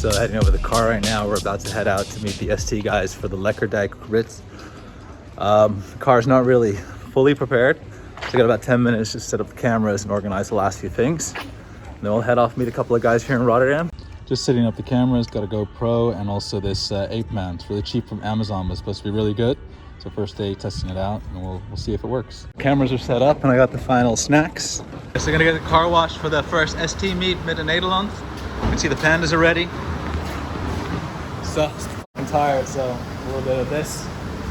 So heading over the car right now. We're about to head out to meet the ST guys for the Dijk Ritz. The car's not really fully prepared. So I got about 10 minutes to set up the cameras and organize the last few things. And then we'll head off, meet a couple of guys here in Rotterdam. Just setting up the cameras, got a GoPro and also this Ape Man. It's really cheap from Amazon, but it's supposed to be really good. So first day testing it out and we'll see if it works. Cameras are set up and I got the final snacks. So we're gonna get the car washed for the first ST meet mid in Nederland. You can see the pandas are ready. So I'm tired, so a little bit of this,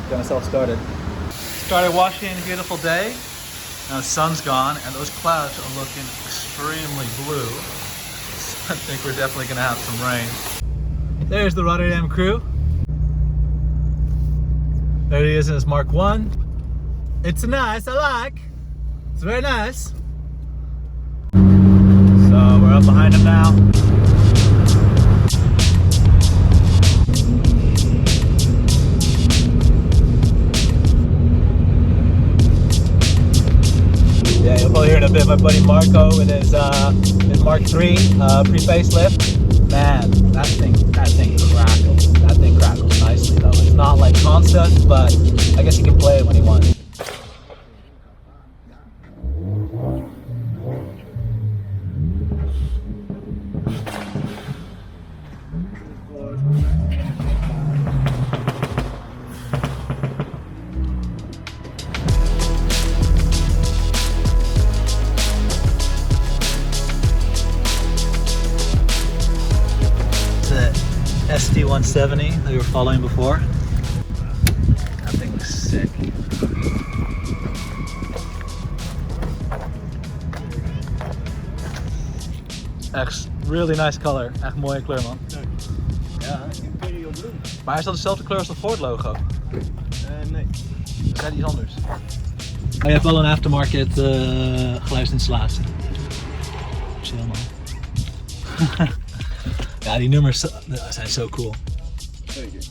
get myself started. Started washing, beautiful day. Now the sun's gone and those clouds are looking extremely blue. So I think we're definitely gonna have some rain. There's the Rotterdam crew. There he is in his Mark 1. It's nice, I like. It's very nice. So we're up behind him now. Yeah, you'll probably hear in a bit my buddy Marco with his Mark 3 pre-facelift. Man, that thing crackles. That thing crackles nicely though. It's not like constant, but I guess he can play it when he wants. ST170 that we were following before. That thing looks sick. Echt really nice color. Echt mooie kleur, man. Ja, Imperial Blue. Maar is dat dezelfde kleur als het Ford logo? Nee. Is dat iets anders? Oh, je hebt wel een aftermarket geluidsinstallatie. Chill, man. Ja, die nummers zijn zo cool.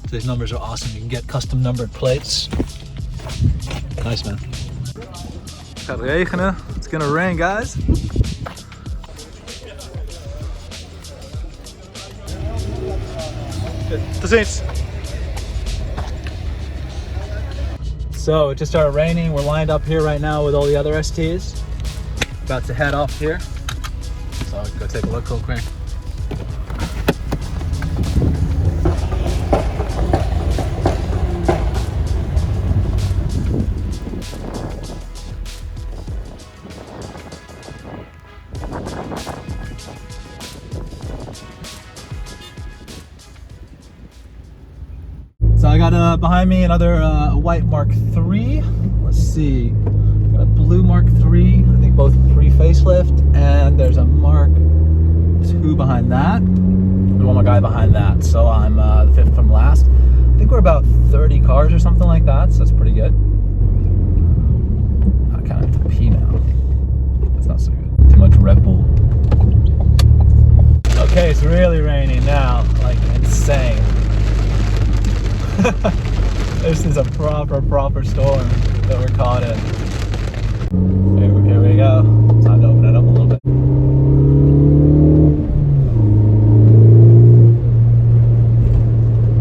These numbers are awesome. You can get custom numbered plates. Nice, man. Het gaat regenen. It's gonna rain, guys. Tot ziens. So it just started raining. We're lined up here right now with all the other STs. About to head off here. So I'll go take a look real quick. So I got behind me another white Mark 3. Let's see, got a blue Mark 3. I think both pre-facelift, and there's a Mark 2 behind that. There's one more guy behind that. So I'm the fifth from last. I think we're about 30 cars or something like that. So that's pretty good. I kind of have to pee now. That's not so good. Too much Red Bull. Okay, it's really raining now, like insane. This is a proper storm that we're caught in. Here we go. Time to open it up a little bit.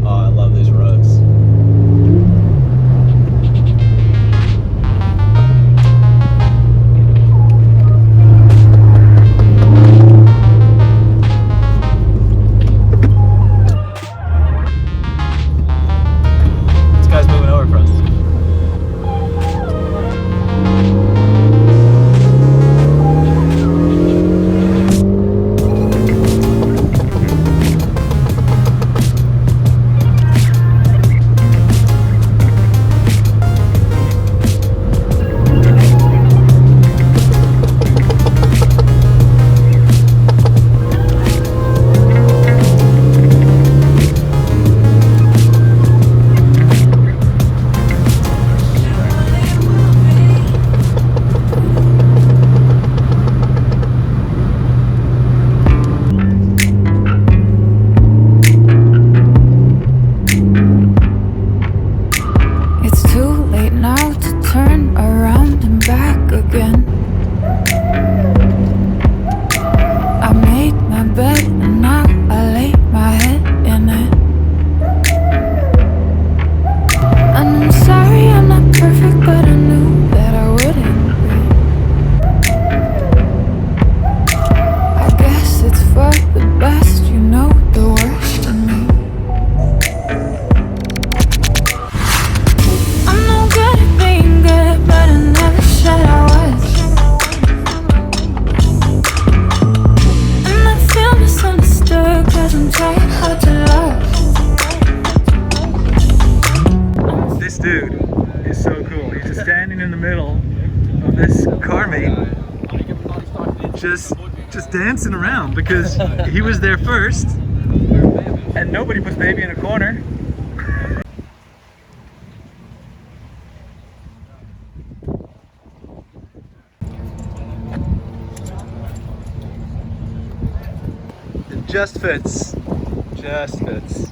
Oh, I love these roads. just dancing around because he was there first and nobody puts baby in a corner. It just fits. Just fits.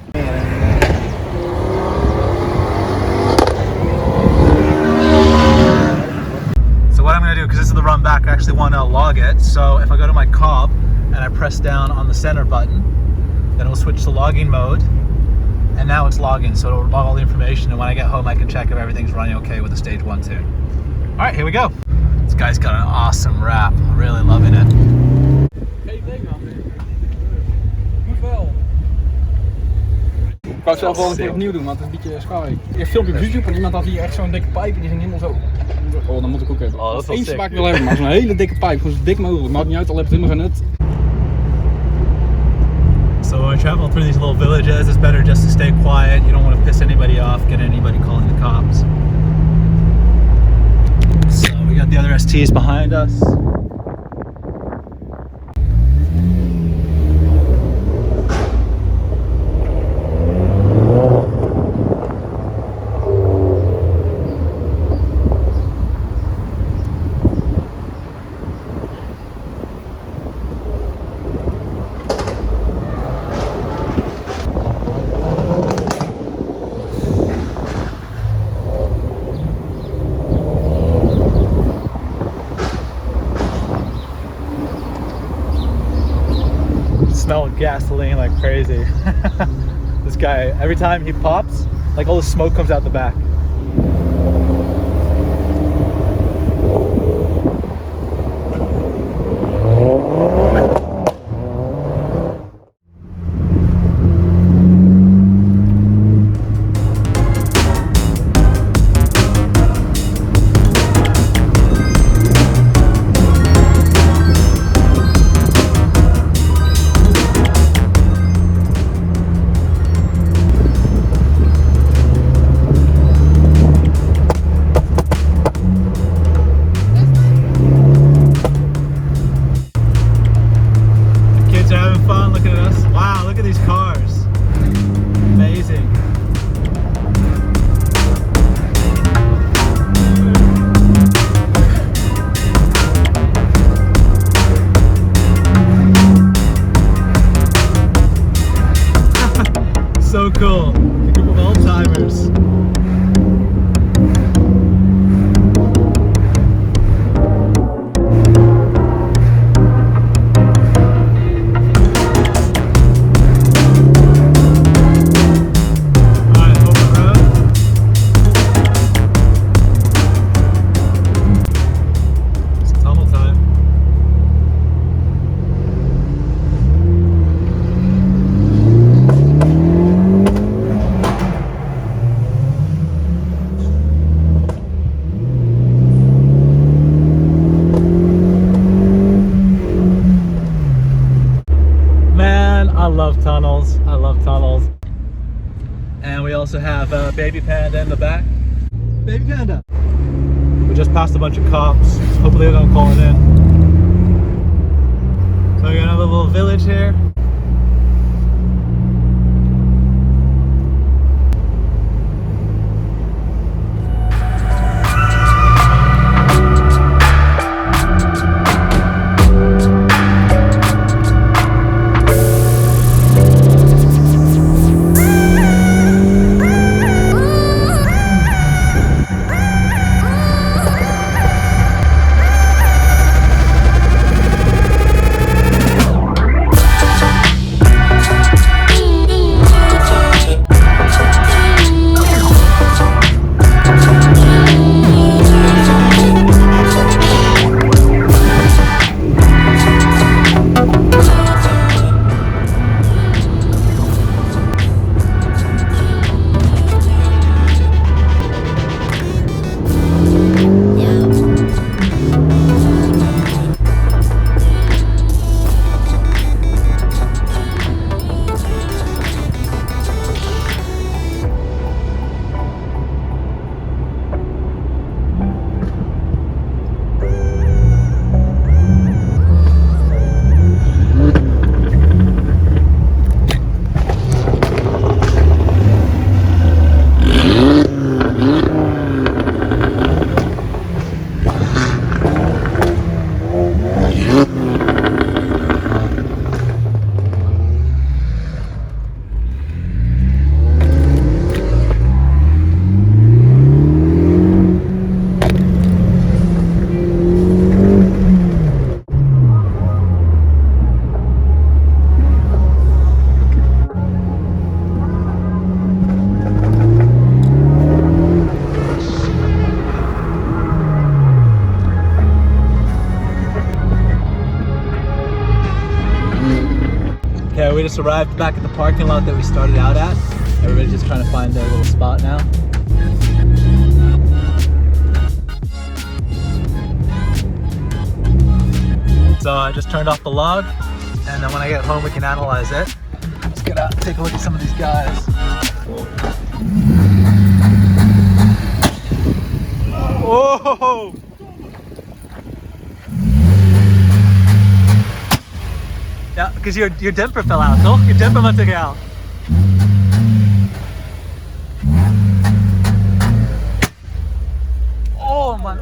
So what I'm gonna do, because this is the run back, I actually want to log it. So if I go to my cob and I press down on the center button, then it'll switch to logging mode. And now it's logging, so it'll log all the information. And when I get home, I can check if everything's running okay with the stage 1 tune. All right, here we go. This guy's got an awesome wrap. I'm really loving it. Ik wou het zelf wel een keer opnieuw doen, want het is een beetje schaai. Eerst filmpje op YouTube en iemand had hier echt zo'n dikke pijp en die ging helemaal zo. Oh, dan moet ik ook hebben. Oh, dat is wel Eén sick. smaak wil hebben, maar zo'n hele dikke pijp, gewoon zo dik mogelijk. Maakt niet uit, al heb je het helemaal geen nut. So when we travel through these little villages, it's better just to stay quiet. You don't want to piss anybody off, get anybody calling the cops. So we got the other STs behind us. Smell gasoline like crazy. This guy, every time he pops, like all the smoke comes out the back. So cool. A group of old timers. I love tunnels. And we also have Baby Panda in the back. Baby Panda. We just passed a bunch of cops. So hopefully they don't call it in. So we got another little village here. Okay, we just arrived back at the parking lot that we started out at. Everybody's just trying to find their little spot now. So I just turned off the log, and then when I get home we can analyze it. Let's get out and take a look at some of these guys. Whoa! Ja, because your damper fell out, toch? Your damper materiaal. Oh man,